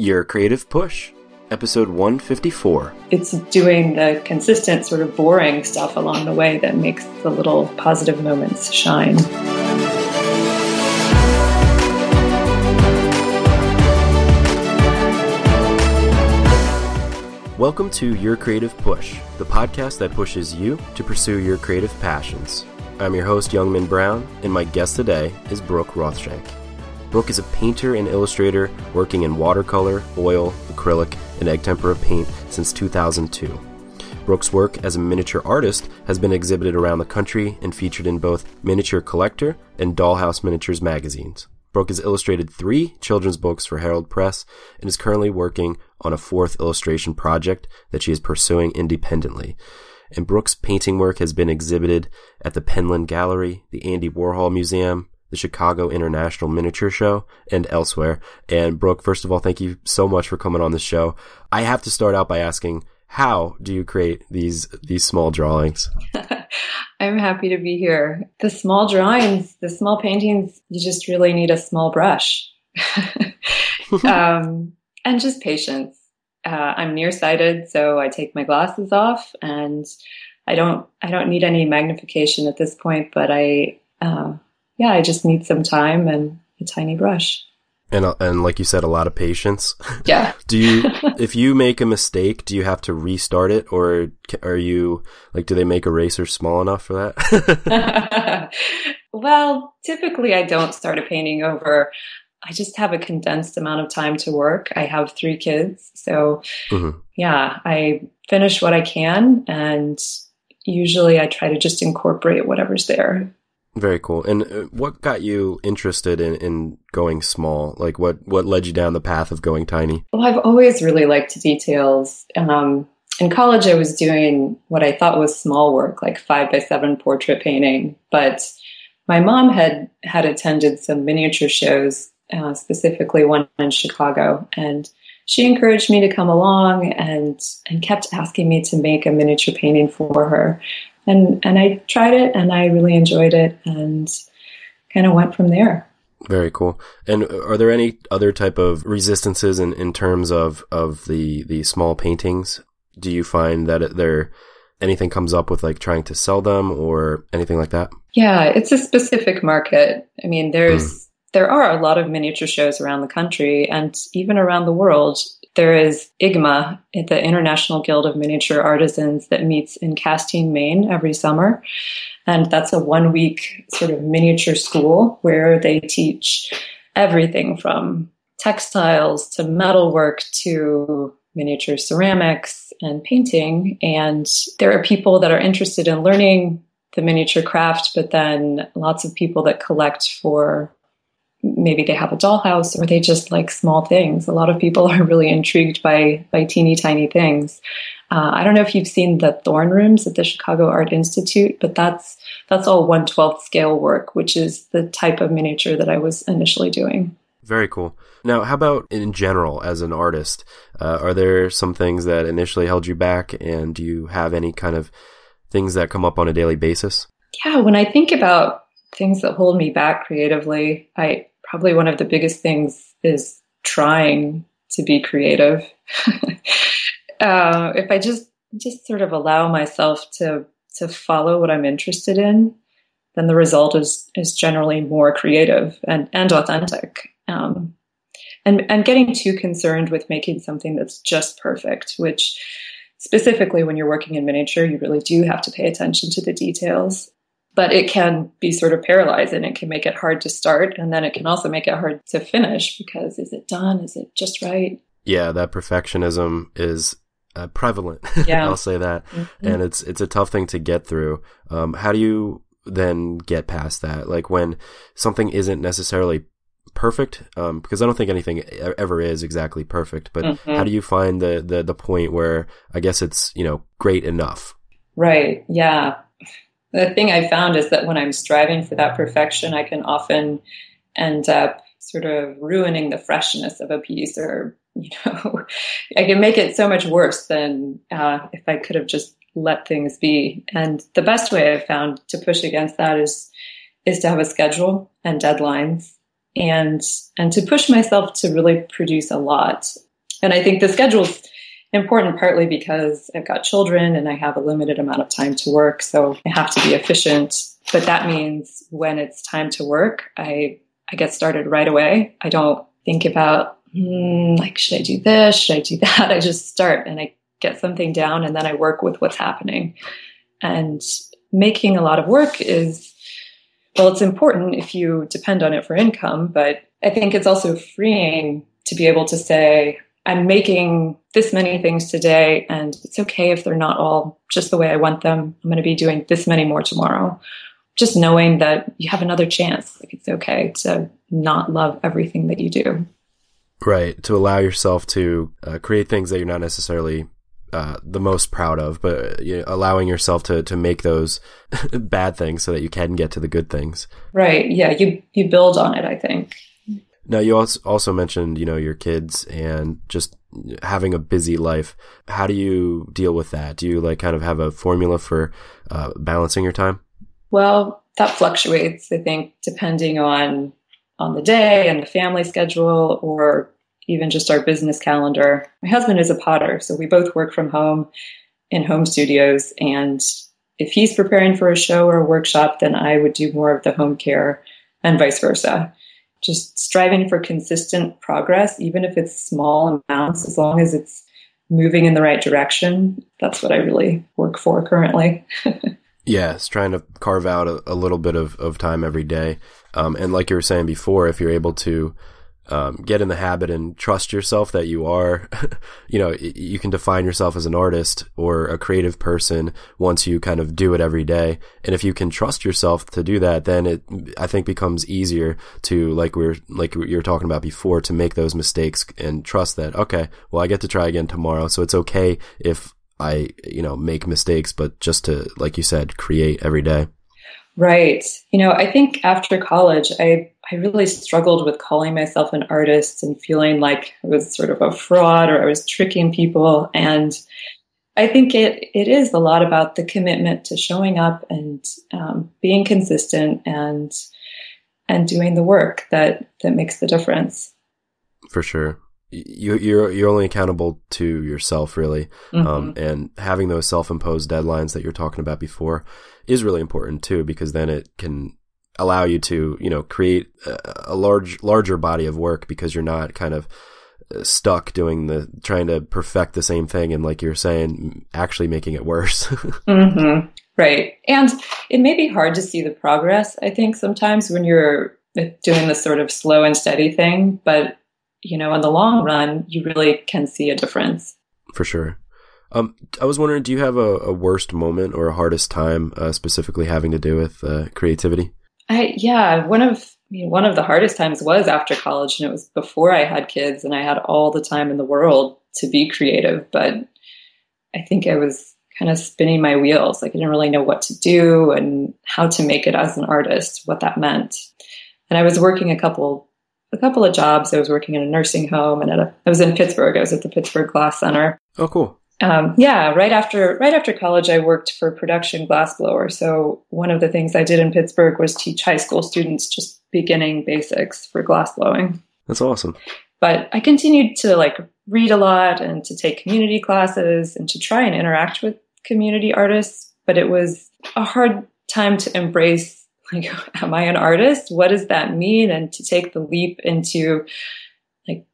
Your Creative Push, episode 154. It's doing the consistent sort of boring stuff along the way that makes the little positive moments shine. Welcome to Your Creative Push, the podcast that pushes you to pursue your creative passions. I'm your host, Youngman Brown, and my guest today is Brooke Rothshank. Brooke is a painter and illustrator working in watercolor, oil, acrylic, and egg tempera paint since 2002. Brooke's work as a miniature artist has been exhibited around the country and featured in both Miniature Collector and Dollhouse Miniatures magazines. Brooke has illustrated 3 children's books for Herald Press and is currently working on a 4th illustration project that she is pursuing independently. And Brooke's painting work has been exhibited at the Penland Gallery, the Andy Warhol Museum, the Chicago International Miniature Show, and elsewhere. And Brooke, first of all, thank you so much for coming on the show. I have to start out by asking, how do you create these small drawings? I'm happy to be here. The small drawings, the small paintings, you just really need a small brush. And just patience. I'm nearsighted, so I take my glasses off, and I don't need any magnification at this point, but I just need some time and a tiny brush. And like you said, a lot of patience. Yeah. If you make a mistake, do you have to restart it, or are you do they make erasers small enough for that? Well, typically I don't start a painting over. I just have a condensed amount of time to work. I have 3 kids. So I finish what I can, and usually I try to just incorporate whatever's there. Very cool. And what got you interested in going small? Like what led you down the path of going tiny? Well, I've always really liked details. In college, I was doing what I thought was small work, like 5x7 portrait painting. But my mom had attended some miniature shows, specifically one in Chicago. And she encouraged me to come along and kept asking me to make a miniature painting for her. And I tried it, and I really enjoyed it, and kind of went from there. Very cool. And are there any other type of resistances in terms of the small paintings? Do you find that anything comes up with trying to sell them or anything like that? Yeah, it's a specific market. I mean, there are a lot of miniature shows around the country and even around the world. There is IGMA, the International Guild of Miniature Artisans, that meets in Castine, Maine every summer. And that's a 1-week sort of miniature school where they teach everything from textiles to metalwork to miniature ceramics and painting. And there are people that are interested in learning the miniature craft, but then lots of people that collect for maybe they have a dollhouse or they just like small things. A lot of people are really intrigued by teeny tiny things. I don't know if you've seen the Thorn Rooms at the Chicago Art Institute, but that's all 1/12 scale work, which is the type of miniature that I was initially doing. Very cool. Now, how about in general as an artist? Are there some things that initially held you back, and do you have any kind of things that come up on a daily basis? Yeah, when I think about things that hold me back creatively, probably one of the biggest things is trying to be creative. If I just sort of allow myself to follow what I'm interested in, then the result is generally more creative and authentic. And getting too concerned with making something that's just perfect, which specifically when you're working in miniature, you really do have to pay attention to the details. But it can be sort of paralyzing. It can make it hard to start, and then it can also make it hard to finish because is it done? Is it just right? Yeah, that perfectionism is prevalent. Yeah. I'll say that. Mm-hmm. And it's a tough thing to get through. How do you then get past that? Like when something isn't necessarily perfect, because I don't think anything ever is exactly perfect, but how do you find the point where I guess it's, great enough? Right. Yeah. The thing I found is that when I'm striving for that perfection, I can often end up sort of ruining the freshness of a piece, or, I can make it so much worse than if I could have just let things be. And the best way I've found to push against that is to have a schedule and deadlines, and to push myself to really produce a lot. And I think the schedule's important partly because I've got children and I have a limited amount of time to work. So I have to be efficient. But that means when it's time to work, I get started right away. I don't think about, like, should I do this? Should I do that? I just start and I get something down and then I work with what's happening. And making a lot of work is, well, it's important if you depend on it for income, but I think it's also freeing to be able to say, I'm making this many things today, and it's okay if they're not all just the way I want them. I'm going to be doing this many more tomorrow. Just knowing that you have another chance. Like, it's okay to not love everything that you do. Right. To allow yourself to create things that you're not necessarily the most proud of, but allowing yourself to make those bad things so that you can get to the good things. Right. Yeah. You build on it, I think. Now, you also mentioned, your kids and just having a busy life. How do you deal with that? Do you kind of have a formula for balancing your time? Well, that fluctuates, I think, depending on the day and the family schedule, or even just our business calendar. My husband is a potter, so we both work from home in home studios. And if he's preparing for a show or a workshop, then I would do more of the home care and vice versa. Just striving for consistent progress, even if it's small amounts, as long as it's moving in the right direction. That's what I really work for currently. Yes, trying to carve out a little bit of time every day. And like you were saying before, if you're able to get in the habit and trust yourself that you are, you can define yourself as an artist or a creative person once you kind of do it every day. And if you can trust yourself to do that, then it, I think, becomes easier to, like you were talking about before, to make those mistakes and trust that, okay, well, I get to try again tomorrow. So it's okay if I, make mistakes, but just to, like you said, create every day. Right. I think after college, I really struggled with calling myself an artist and feeling like I was sort of a fraud or I was tricking people. And I think it is a lot about the commitment to showing up and being consistent and doing the work that makes the difference. For sure. You're only accountable to yourself, really. Mm-hmm. And having those self-imposed deadlines that you're talking about before is really important too, because then it can allow you to, create a larger body of work, because you're not kind of stuck trying to perfect the same thing. And like you're saying, actually making it worse. Mm-hmm. Right. And it may be hard to see the progress, I think, sometimes when you're doing this sort of slow and steady thing, but in the long run, you really can see a difference. For sure. I was wondering, do you have a worst moment or a hardest time specifically having to do with creativity? One of the hardest times was after college, and it was before I had kids and I had all the time in the world to be creative. But I think I was kind of spinning my wheels. Like, I didn't really know what to do and how to make it as an artist, what that meant. And I was working a couple of jobs. I was working in a nursing home, and I was in Pittsburgh. I was at the Pittsburgh Glass Center. Oh, cool. Right after college, I worked for a production glassblower. So one of the things I did in Pittsburgh was teach high school students just beginning basics for glassblowing. That's awesome. But I continued to read a lot and to take community classes and to try and interact with community artists. But it was a hard time to embrace, am I an artist? What does that mean? And to take the leap into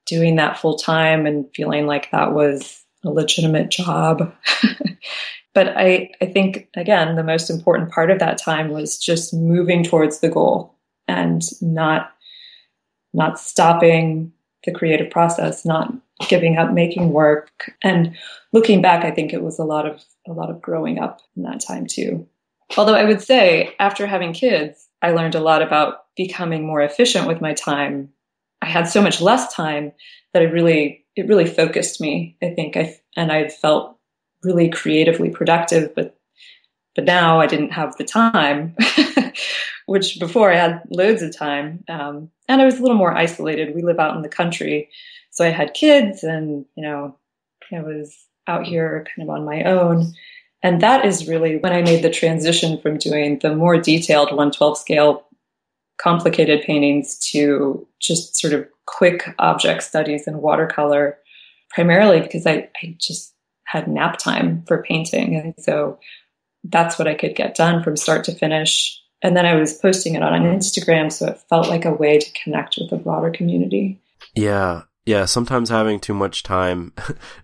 doing that full time and feeling like that was a legitimate job. But I think, again, the most important part of that time was just moving towards the goal and not stopping the creative process, not giving up making work. And looking back, I think it was a lot of growing up in that time too. Although I would say after having kids, I learned a lot about becoming more efficient with my time. I had so much less time that it really focused me. I think I felt really creatively productive, but now I didn't have the time, which before I had loads of time. And I was a little more isolated. We live out in the country. So I had kids and, I was out here kind of on my own. And that is really when I made the transition from doing the more detailed 1/12 scale complicated paintings to just sort of quick object studies in watercolor. primarily because I just had nap time for painting. And so that's what I could get done from start to finish. And then I was posting it on Instagram, so it felt like a way to connect with a broader community. Yeah. Yeah. Sometimes having too much time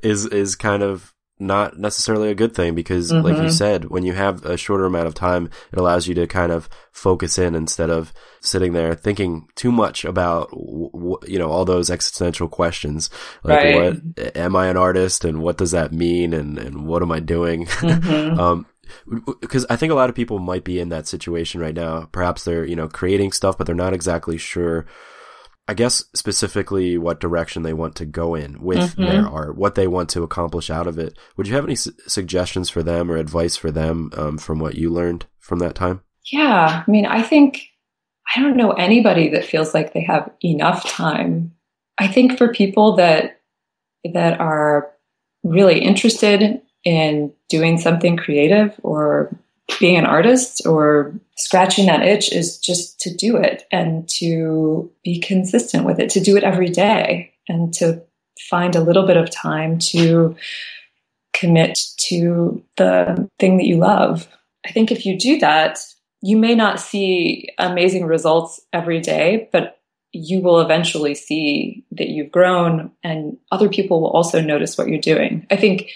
is kind of not necessarily a good thing because, like you said, when you have a shorter amount of time, it allows you to kind of focus in instead of sitting there thinking too much about, all those existential questions. Like, what am I an artist, and what does that mean, and what am I doing? Because I think a lot of people might be in that situation right now. Perhaps they're, creating stuff, but they're not exactly sure, I guess, specifically what direction they want to go in with their art, what they want to accomplish out of it. Would you have any suggestions for them or advice for them from what you learned from that time? Yeah. I mean, I don't know anybody that feels like they have enough time. I think for people that are really interested in doing something creative or being an artist or scratching that itch is just to do it and to be consistent with it, to do it every day and to find a little bit of time to commit to the thing that you love. I think if you do that, you may not see amazing results every day, but you will eventually see that you've grown and other people will also notice what you're doing. I think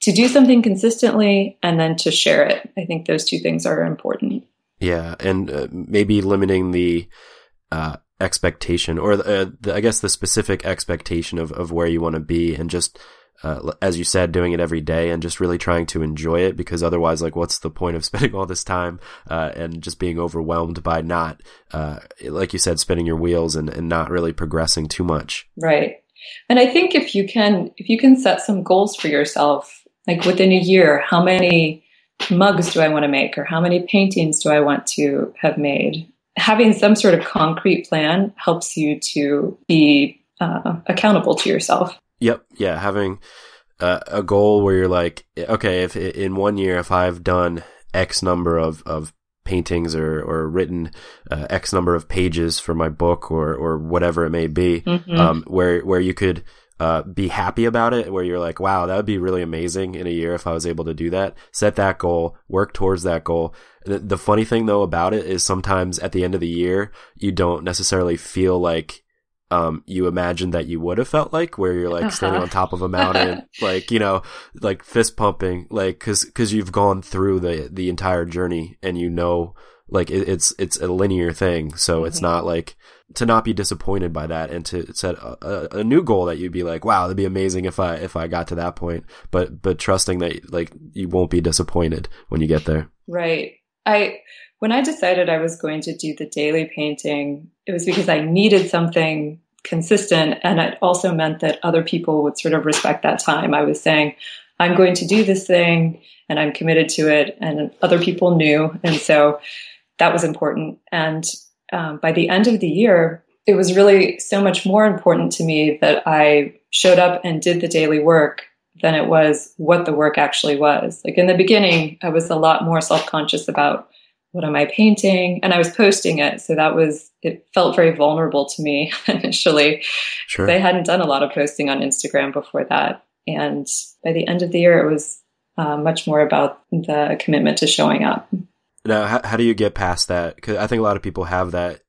to do something consistently and then to share it. I think those two things are important. Yeah. And maybe limiting the expectation or I guess the specific expectation of where you want to be, and just, as you said, doing it every day and just really trying to enjoy it, because otherwise, like, what's the point of spending all this time and just being overwhelmed by not, like you said, spinning your wheels and not really progressing too much. Right. And I think if you can set some goals for yourself, like within a year, how many mugs do I want to make, or how many paintings do I want to have made? Having some sort of concrete plan helps you to be accountable to yourself. Yep. Yeah. Having a goal where you're like, okay, if in 1 year, if I've done X number of paintings or written X number of pages for my book or whatever it may be, where you could be happy about it, where you're like, wow, that would be really amazing in a year if I was able to do that. Set that goal, work towards that goal. The funny thing though about it is sometimes at the end of the year, you don't necessarily feel like you imagined that you would have felt like, where you're like standing on top of a mountain, like, like fist pumping, like, cause you've gone through the entire journey and like it's a linear thing. So it's not like, to not be disappointed by that and to set a new goal that you'd be like, wow, that'd be amazing if I got to that point, but trusting that like you won't be disappointed when you get there. Right. When I decided I was going to do the daily painting, it was because I needed something consistent. And it also meant that other people would sort of respect that time. I was saying, I'm going to do this thing and I'm committed to it, and other people knew. And so that was important. And by the end of the year, it was really so much more important to me that I showed up and did the daily work than it was what the work actually was. Like in the beginning, I was a lot more self-conscious about what am I painting, and I was posting it. So it felt very vulnerable to me initially. Sure. I hadn't done a lot of posting on Instagram before that. And by the end of the year, it was much more about the commitment to showing up. Now, how do you get past that? Because I think a lot of people have that.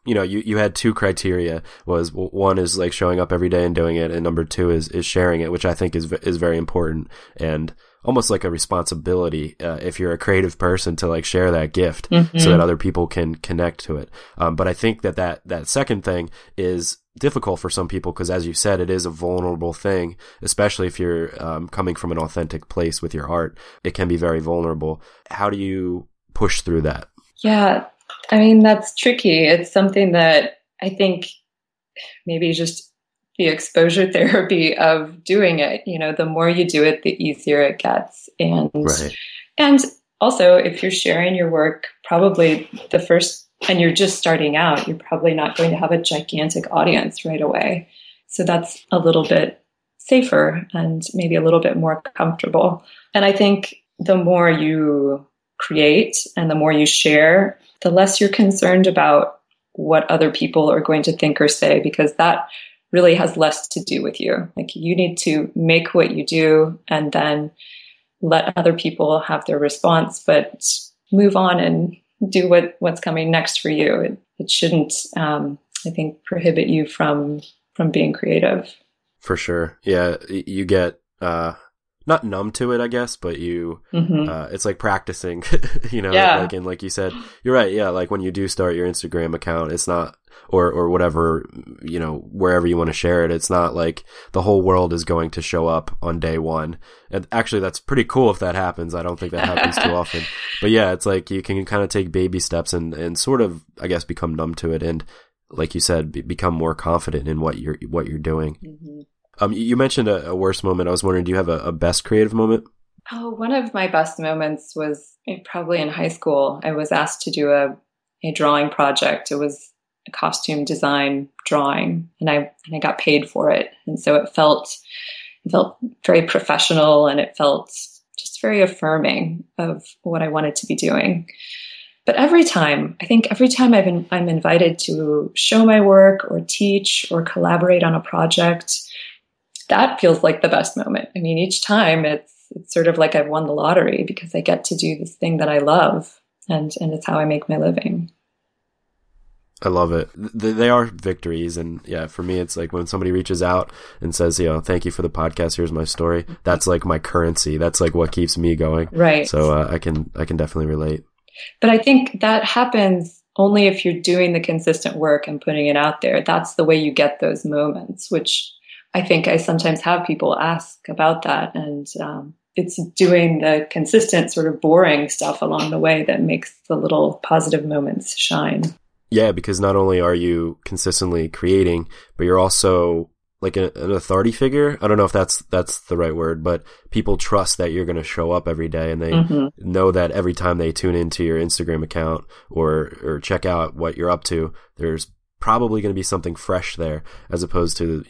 You had two criteria. Was one is like showing up every day and doing it, and number two is sharing it, which I think is very important and almost like a responsibility if you're a creative person to like share that gift so that other people can connect to it. But I think that second thing is difficult for some people because, as you said, it is a vulnerable thing, especially if you're coming from an authentic place with your art. It can be very vulnerable. How do you push through that? Yeah, I mean, that's tricky. It's something that I think maybe just the exposure therapy of doing it, the more you do it, the easier it gets. And, and also if you're sharing your work, probably and you're just starting out, you're probably not going to have a gigantic audience right away. So that's a little bit safer and maybe a little bit more comfortable. And I think the more you create and the more you share, the less you're concerned about what other people are going to think or say, because that really has less to do with you. Like you need to make what you do and then let other people have their response, but move on and do what's coming next for you. It shouldn't, I think, prohibit you from being creative. For sure. Yeah. You get, not numb to it, I guess, but you, it's like practicing, like you said, you're right. Yeah. Like when you do start your Instagram account, it's not, or whatever, wherever you want to share it. It's not like the whole world is going to show up on day one. And actually that's pretty cool if that happens. I don't think that happens too often, but yeah, it's like you can kind of take baby steps and sort of, I guess, become numb to it. And like you said, become more confident in what you're doing. Mm-hmm. You mentioned a worst moment. I was wondering, do you have a best creative moment? Oh, one of my best moments was probably in high school. I was asked to do a drawing project. It was a costume design drawing, and I got paid for it. And so it felt very professional, and it felt just very affirming of what I wanted to be doing. But every time I'm invited to show my work or teach or collaborate on a project, that feels like the best moment. I mean, each time it's sort of like I've won the lottery because I get to do this thing that I love, and it's how I make my living. I love it. They are victories. And yeah, for me, it's like when somebody reaches out and says, thank you for the podcast. Here's my story. That's like my currency. That's like what keeps me going. Right. So I can definitely relate. But I think that happens only if you're doing the consistent work and putting it out there. That's the way you get those moments, which I think I sometimes have people ask about that. And it's doing the consistent sort of boring stuff along the way that makes the little positive moments shine. Yeah, because not only are you consistently creating, but you're also like an authority figure. I don't know if that's the right word, but people trust that you're going to show up every day, and they know that every time they tune into your Instagram account or check out what you're up to, there's probably going to be something fresh there, as opposed to,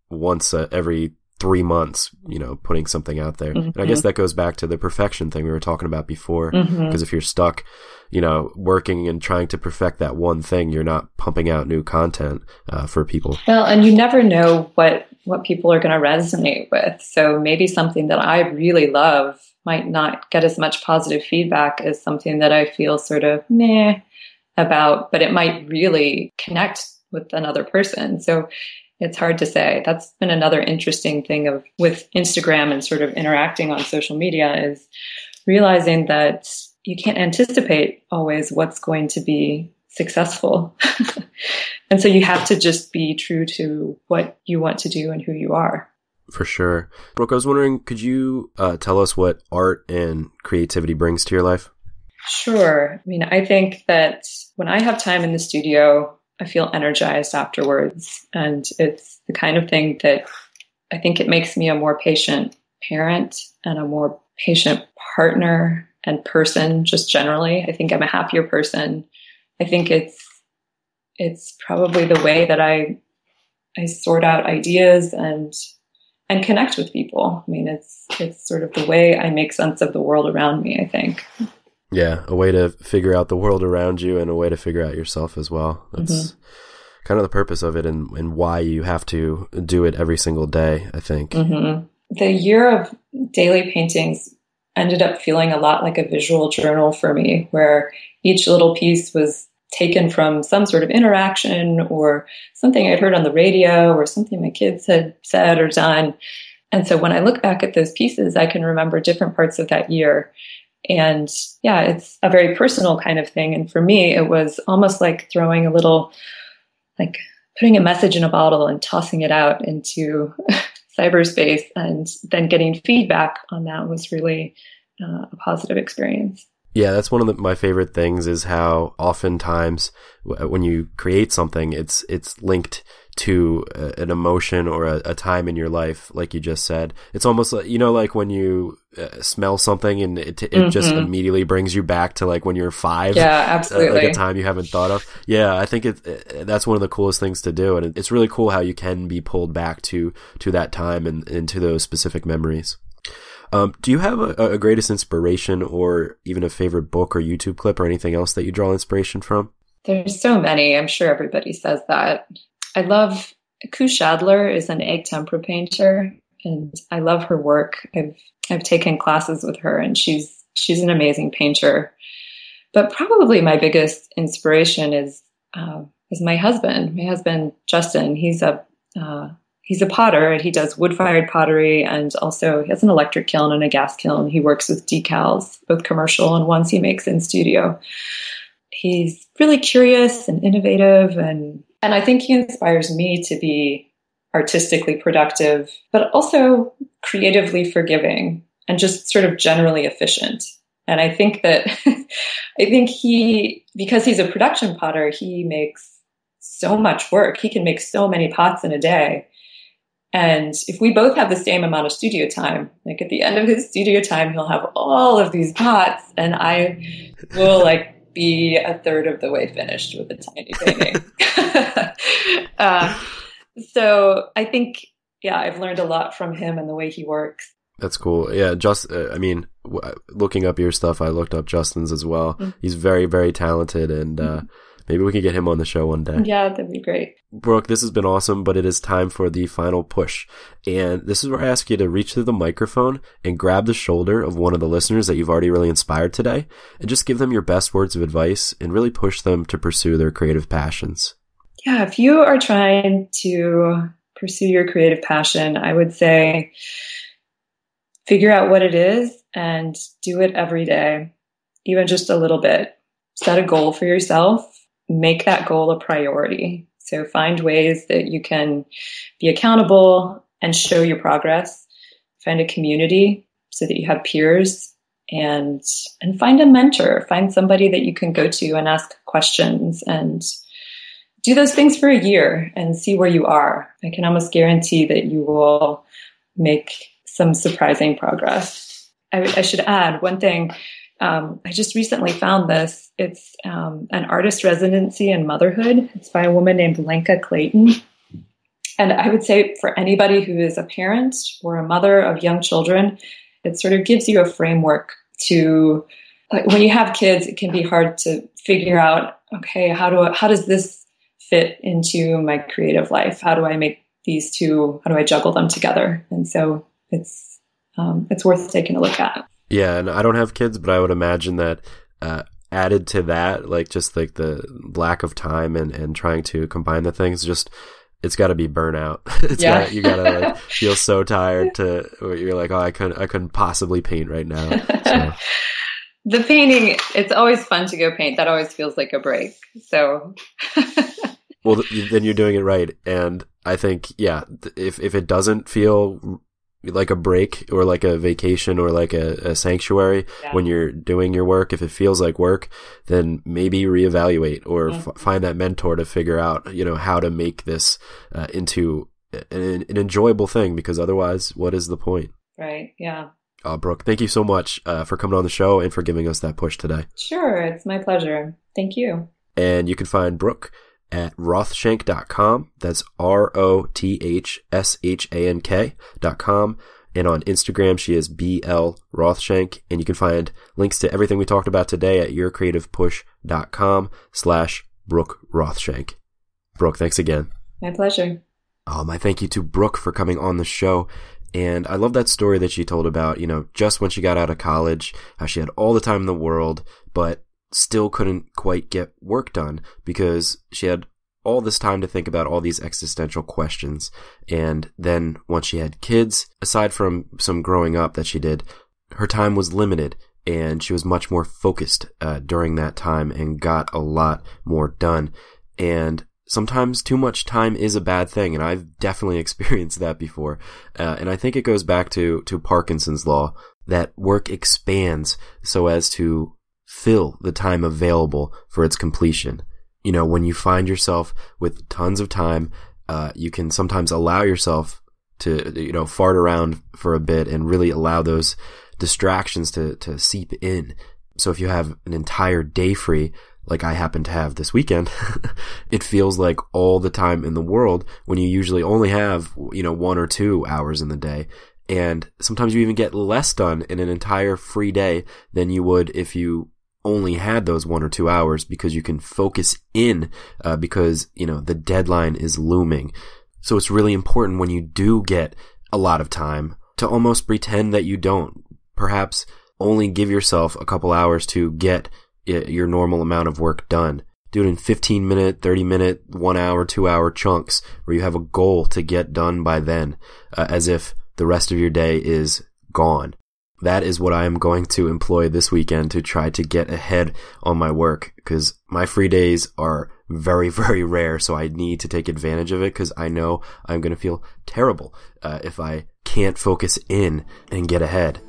once every 3 months, putting something out there. And I guess that goes back to the perfection thing we were talking about before, because if you're stuck, working and trying to perfect that one thing, you're not pumping out new content for people. Well, and you never know what people are going to resonate with. So maybe something that I really love might not get as much positive feedback as something that I feel sort of meh about, but it might really connect with another person. So it's hard to say. That's been another interesting thing with Instagram and sort of interacting on social media, is realizing that you can't anticipate always what's going to be successful. And so you have to just be true to what you want to do and who you are. For sure. Brooke, I was wondering, could you tell us what art and creativity brings to your life? Sure. I mean, I think that when I have time in the studio, I feel energized afterwards. And it's the kind of thing that I think it makes me a more patient parent and a more patient partner and person, just generally. I think I'm a happier person. I think it's probably the way that I sort out ideas and connect with people. I mean, it's sort of the way I make sense of the world around me, I think. Yeah, a way to figure out the world around you and a way to figure out yourself as well. That's kind of the purpose of it, and why you have to do it every single day, I think. The year of daily paintings ended up feeling a lot like a visual journal for me, where each little piece was taken from some sort of interaction or something I'd heard on the radio or something my kids had said or done. And so when I look back at those pieces, I can remember different parts of that year. And yeah, it's a very personal kind of thing. And for me, it was almost like throwing a little, like putting a message in a bottle and tossing it out into cyberspace, and then getting feedback on that was really a positive experience. Yeah, that's one of my favorite things, is how oftentimes when you create something, it's linked to an emotion or a time in your life, like you just said. It's almost like, like when you smell something and it just immediately brings you back to like when you were 5. Yeah, absolutely. Like a time you haven't thought of. Yeah, I think that's one of the coolest things to do. And it's really cool how you can be pulled back to that time and to those specific memories. Do you have a greatest inspiration, or even a favorite book or YouTube clip or anything else that you draw inspiration from? There's so many. I'm sure everybody says that. I love Ku Shadler is an egg tempera painter, and I love her work. I've taken classes with her, and she's an amazing painter. But probably my biggest inspiration is my husband. My husband Justin. He's a potter, and he does wood-fired pottery, and also he has an electric kiln and a gas kiln. He works with decals, both commercial and ones he makes in studio. He's really curious and innovative, and I think he inspires me to be artistically productive, but also creatively forgiving and just sort of generally efficient. And I think that because he's a production potter, he makes so much work. He can make so many pots in a day. And if we both have the same amount of studio time, like at the end of his studio time, he'll have all of these pots, and I will be a third of the way finished with a tiny painting. So I think, I've learned a lot from him and the way he works. That's cool. Yeah, looking up your stuff, I looked up Justin's as well. Mm-hmm. He's very, very talented, and maybe we can get him on the show one day. Yeah, that'd be great. Brooke, this has been awesome, but it is time for the final push. And this is where I ask you to reach through the microphone and grab the shoulder of one of the listeners that you've already really inspired today, and just give them your best words of advice and really push them to pursue their creative passions. Yeah, if you are trying to pursue your creative passion, I would say figure out what it is and do it every day, even just a little bit. Set a goal for yourself. Make that goal a priority. So find ways that you can be accountable and show your progress. Find a community so that you have peers, and find a mentor. Find somebody that you can go to and ask questions, and do those things for a year and see where you are. I can almost guarantee that you will make some surprising progress. I should add one thing. I just recently found this. It's an artist residency in Motherhood. It's by a woman named Lenka Clayton. And I would say for anybody who is a parent or a mother of young children, it sort of gives you a framework to, when you have kids, it can be hard to figure out, okay, how does this fit into my creative life? How do I make these two, how do I juggle them together? And so it's worth taking a look at. Yeah, and I don't have kids, but I would imagine that added to that, just the lack of time and trying to combine the things, it's got to be burnout. You got to feel so tired where you're like, oh, I couldn't possibly paint right now. So. The painting, it's always fun to go paint. That always feels like a break. So. Well, then you're doing it right. And I think, if it doesn't feel like a break or like a vacation or like a sanctuary when you're doing your work, if it feels like work, then maybe reevaluate or find that mentor to figure out, how to make this into an enjoyable thing, because otherwise, what is the point? Right. Yeah. Brooke, thank you so much for coming on the show and for giving us that push today. Sure. It's my pleasure. Thank you. And you can find Brooke at rothshank.com. That's ROTHSHANK.com. And on Instagram, she is BL Rothshank. And you can find links to everything we talked about today at yourcreativepush.com/Brooke Rothshank. Brooke, thanks again. My pleasure. My thank you to Brooke for coming on the show. And I love that story that she told about, just when she got out of college, how she had all the time in the world, but still couldn't quite get work done because she had all this time to think about all these existential questions. And then once she had kids, aside from some growing up that she did, her time was limited, and she was much more focused during that time and got a lot more done. And sometimes too much time is a bad thing, and I've definitely experienced that before. And I think it goes back to Parkinson's law, that work expands so as to fill the time available for its completion. When you find yourself with tons of time, you can sometimes allow yourself to, fart around for a bit and really allow those distractions to seep in. So if you have an entire day free, like I happen to have this weekend, it feels like all the time in the world when you usually only have, 1 or 2 hours in the day. And sometimes you even get less done in an entire free day than you would if you only had those 1 or 2 hours, because you can focus in, because, the deadline is looming. So it's really important when you do get a lot of time to almost pretend that you don't. Perhaps only give yourself a couple hours to get your normal amount of work done. Do it in 15-minute, 30-minute, 1 hour, 2 hour chunks where you have a goal to get done by then, as if the rest of your day is gone. That is what I am going to employ this weekend to try to get ahead on my work, because my free days are very, very rare, so I need to take advantage of it, because I know I'm going to feel terrible if I can't focus in and get ahead.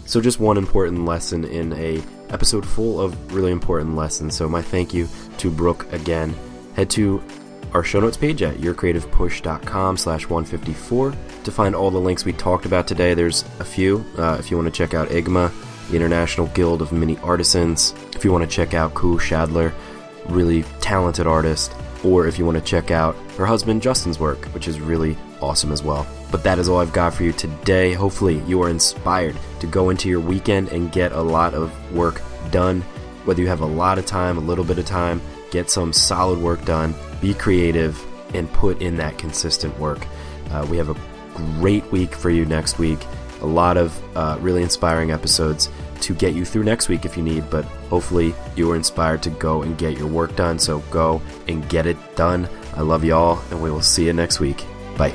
So just one important lesson in a episode full of really important lessons. So my thank you to Brooke again. Head to our show notes page at yourcreativepush.com/154 to find all the links we talked about today. There's a few. If you want to check out IGMA, the International Guild of Mini Artisans, if you want to check out Koo Shadler, really talented artist, or if you want to check out her husband Justin's work, which is really awesome as well. But that is all I've got for you today. Hopefully you are inspired to go into your weekend and get a lot of work done. Whether you have a lot of time, a little bit of time, get some solid work done, be creative, and put in that consistent work. We have a great week for you next week. A lot of really inspiring episodes to get you through next week if you need, but hopefully you are inspired to go and get your work done. So go and get it done. I love you all, and we will see you next week. Bye.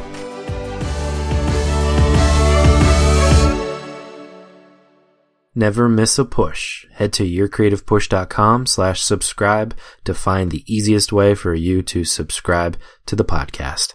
Never miss a push. Head to yourcreativepush.com/subscribe to find the easiest way for you to subscribe to the podcast.